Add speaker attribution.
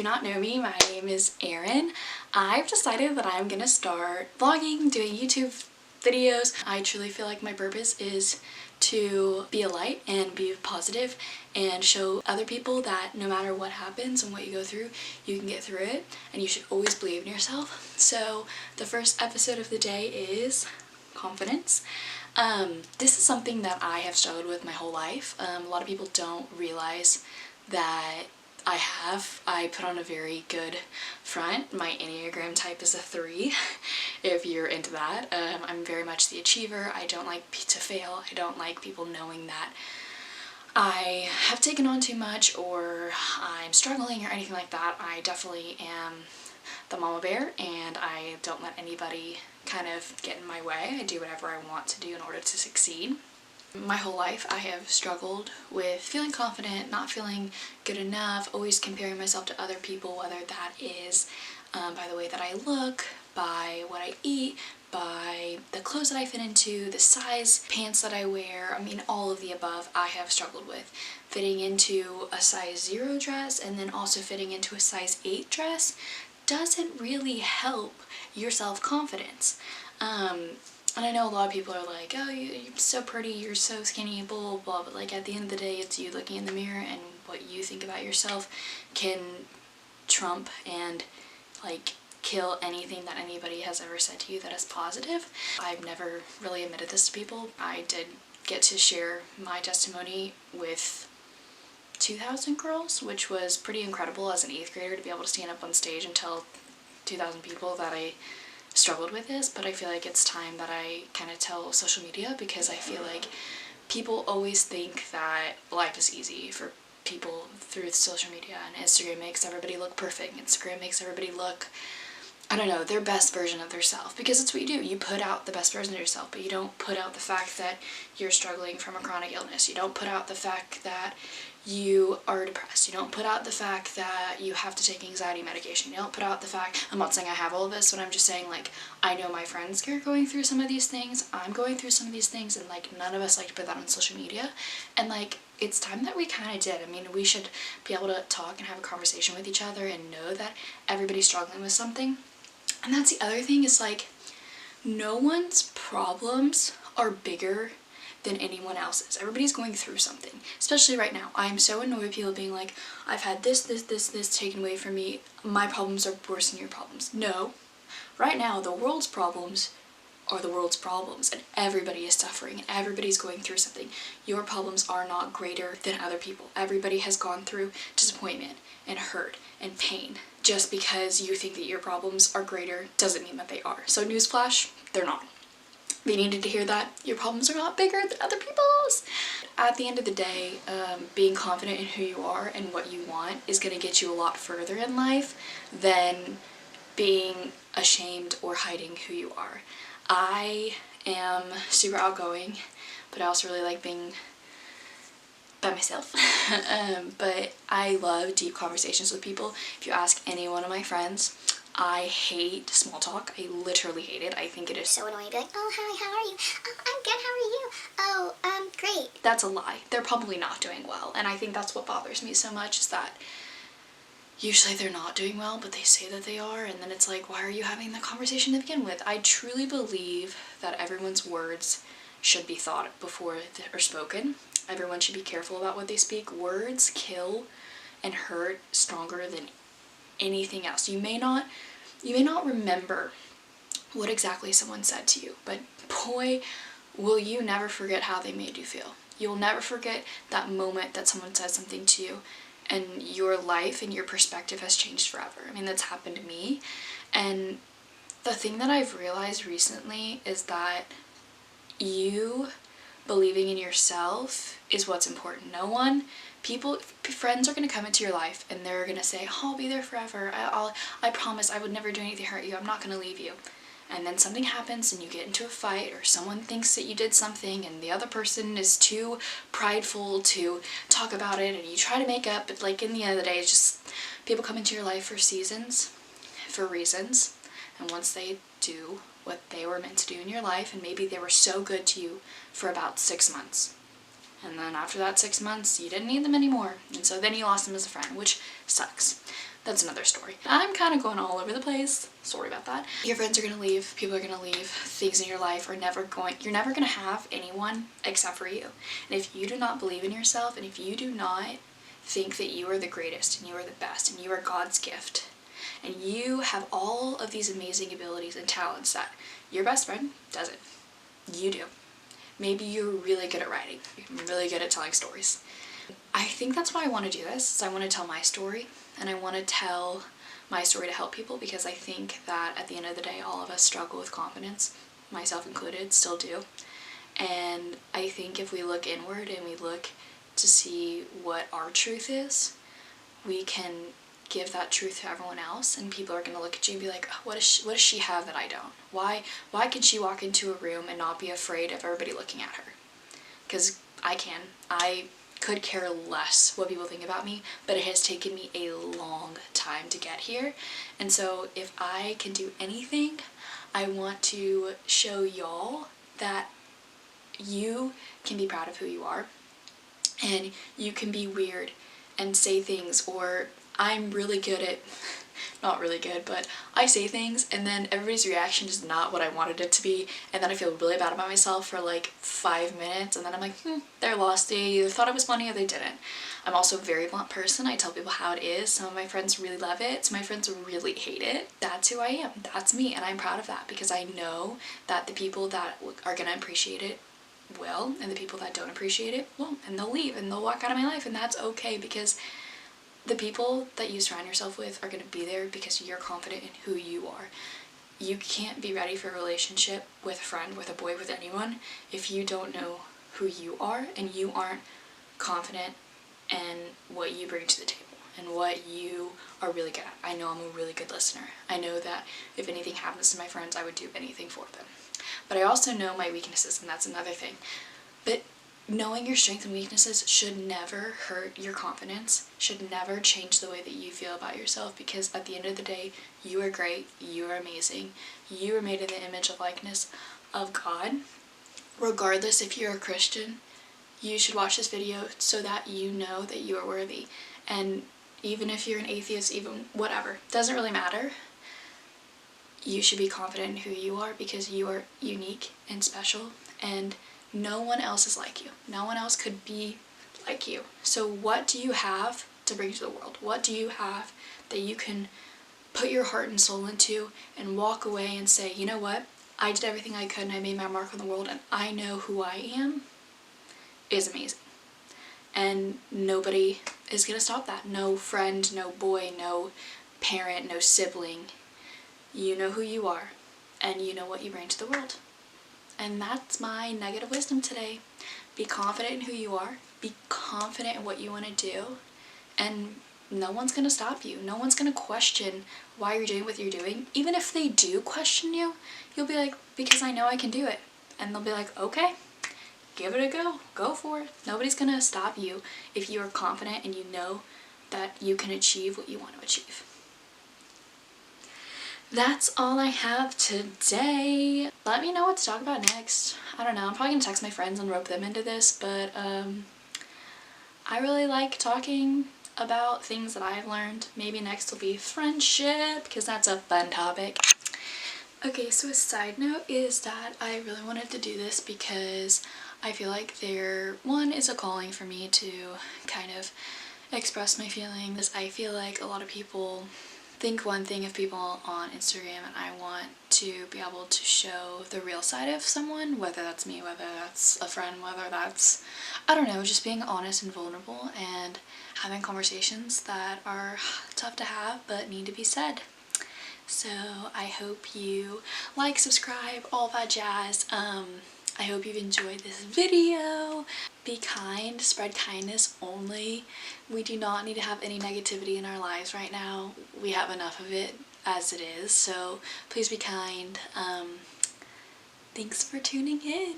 Speaker 1: do not know me, my name is Erin. I've decided that I'm gonna start vlogging, doing YouTube videos. I truly feel like my purpose is to be a light and be positive and show other people that no matter what happens and what you go through, you can get through it and you should always believe in yourself. So the first episode of the day is confidence. This is something that I have struggled with my whole life. A lot of people don't realize that I put on a very good front. My Enneagram type is a 3, if you're into that. I'm very much the achiever. I don't like to fail. I don't like people knowing that I have taken on too much or I'm struggling or anything like that. I definitely am the mama bear and I don't let anybody kind of get in my way. I do whatever I want to do in order to succeed. My whole life I have struggled with feeling confident, not feeling good enough, always comparing myself to other people, whether that is by the way that I look, by what I eat, by the clothes that I fit into, the size pants that I wear. I mean, all of the above I have struggled with. Fitting into a size 0 dress and then also fitting into a size 8 dress doesn't really help your self-confidence. And I know a lot of people are like, oh, you're so pretty, you're so skinny, blah, blah, blah, but like at the end of the day, it's you looking in the mirror and what you think about yourself can trump and like kill anything that anybody has ever said to you that is positive. I've never really admitted this to people. I did get to share my testimony with 2,000 girls, which was pretty incredible as an 8th grader to be able to stand up on stage and tell 2,000 people that I struggled with this, but I feel like it's time that I kind of tell social media because I feel like people always think that life is easy for people through social media, and Instagram makes everybody look perfect. Instagram makes everybody look, I don't know, their best version of their self, because it's what you do. You put out the best version of yourself, but you don't put out the fact that you're struggling from a chronic illness. You don't put out the fact that you are depressed. You don't put out the fact that you have to take anxiety medication. You don't put out the fact, I'm not saying I have all of this, but I'm just saying like, I know my friends are going through some of these things, I'm going through some of these things, and like none of us like to put that on social media. And like, it's time that we kind of did. I mean, we should be able to talk and have a conversation with each other and know that everybody's struggling with something. And that's the other thing is like, no one's problems are bigger than anyone else's. Everybody's going through something, especially right now. I'm so annoyed with people being like, I've had this taken away from me. My problems are worse than your problems. No. Right now, the world's problems are the world's problems and everybody is suffering and everybody's going through something. Your problems are not greater than other people. Everybody has gone through disappointment and hurt and pain. Just because you think that your problems are greater doesn't mean that they are. So newsflash, they're not. They needed to hear that. Your problems are not bigger than other people's. At the end of the day, being confident in who you are and what you want is going to get you a lot further in life than being ashamed or hiding who you are. I am super outgoing, but I also really like being by myself. But I love deep conversations with people. If you ask any one of my friends, I hate small talk. I literally hate it. I think it is so annoying to be like, oh, hi, how are you? Oh, I'm good, how are you? Oh, great. That's a lie. They're probably not doing well. And I think that's what bothers me so much is that usually they're not doing well, but they say that they are. And then it's like, why are you having the conversation to begin with? I truly believe that everyone's words should be thought before they're spoken. Everyone should be careful about what they speak. Words kill and hurt stronger than anything else. You may not remember what exactly someone said to you, but boy, will you never forget how they made you feel. You'll never forget that moment that someone said something to you and your life and your perspective has changed forever. I mean, that's happened to me. And the thing that I've realized recently is that you believing in yourself is what's important. Friends are going to come into your life and they're going to say, oh, I'll be there forever. I promise I would never do anything to hurt you. I'm not going to leave you. And then something happens and you get into a fight or someone thinks that you did something and the other person is too prideful to talk about it and you try to make up, but like in the end of the day, it's just people come into your life for seasons, for reasons, and once they do what they were meant to do in your life, and maybe they were so good to you for about 6 months. And then after that 6 months, you didn't need them anymore. And so then you lost them as a friend, which sucks. That's another story. I'm kind of going all over the place. Sorry about that. Your friends are gonna leave, people are gonna leave, things in your life are you're never gonna have anyone except for you. And if you do not believe in yourself, and if you do not think that you are the greatest and you are the best and you are God's gift, and you have all of these amazing abilities and talents that your best friend doesn't, you do. Maybe you're really good at writing, you're really good at telling stories. I think that's why I want to do this, is I want to tell my story, and I want to tell my story to help people, because I think that at the end of the day, all of us struggle with confidence, myself included, still do. And I think if we look inward and we look to see what our truth is, we can give that truth to everyone else, and people are going to look at you and be like, oh, what does she have that I don't? Why can she walk into a room and not be afraid of everybody looking at her? Because I can. I could care less what people think about me, but it has taken me a long time to get here. And so if I can do anything, I want to show y'all that you can be proud of who you are, and you can be weird and say things, or I'm really good at, not really good, but I say things and then everybody's reaction is not what I wanted it to be, and then I feel really bad about myself for like 5 minutes, and then I'm like, they're lost. They either thought it was funny or they didn't. I'm also a very blunt person. I tell people how it is. Some of my friends really love it. Some of my friends really hate it. That's who I am. That's me, and I'm proud of that, because I know that the people that are gonna appreciate it will, and the people that don't appreciate it won't, and they'll leave and they'll walk out of my life, and that's okay, because the people that you surround yourself with are going to be there because you're confident in who you are. You can't be ready for a relationship with a friend, with a boy, with anyone if you don't know who you are and you aren't confident in what you bring to the table and what you are really good at. I know I'm a really good listener. I know that if anything happens to my friends, I would do anything for them. But I also know my weaknesses, and that's another thing. But knowing your strengths and weaknesses should never hurt your confidence, should never change the way that you feel about yourself, because at the end of the day, you are great, you are amazing, you are made in the image and likeness of God. Regardless if you're a Christian, you should watch this video so that you know that you are worthy. And even if you're an atheist, even whatever, doesn't really matter. You should be confident in who you are, because you are unique and special, and no one else is like you. No one else could be like you. So what do you have to bring to the world? What do you have that you can put your heart and soul into and walk away and say, you know what? I did everything I could and I made my mark on the world, and I know who I am is amazing. And nobody is gonna stop that. No friend, no boy, no parent, no sibling. You know who you are, and you know what you bring to the world. And that's my nugget of wisdom today. Be confident in who you are. Be confident in what you want to do. And no one's going to stop you. No one's going to question why you're doing what you're doing. Even if they do question you, you'll be like, because I know I can do it. And they'll be like, okay, give it a go. Go for it. Nobody's going to stop you if you are confident and you know that you can achieve what you want to achieve. That's all I have today. Let me know what to talk about next. I don't know, I'm probably gonna text my friends and rope them into this, but I really like talking about things that I've learned. Maybe next will be friendship, because that's a fun topic. Okay, so a side note is that I really wanted to do this because I feel like one is a calling for me to kind of express my feelings. I feel like a lot of people think one thing of people on Instagram, and I want to be able to show the real side of someone, whether that's me, whether that's a friend, whether that's, I don't know, just being honest and vulnerable and having conversations that are tough to have but need to be said. So I hope you like, subscribe, all that jazz. I hope you've enjoyed this video. Be kind, spread kindness only. We do not need to have any negativity in our lives right now. We have enough of it as it is, so please be kind. Thanks for tuning in.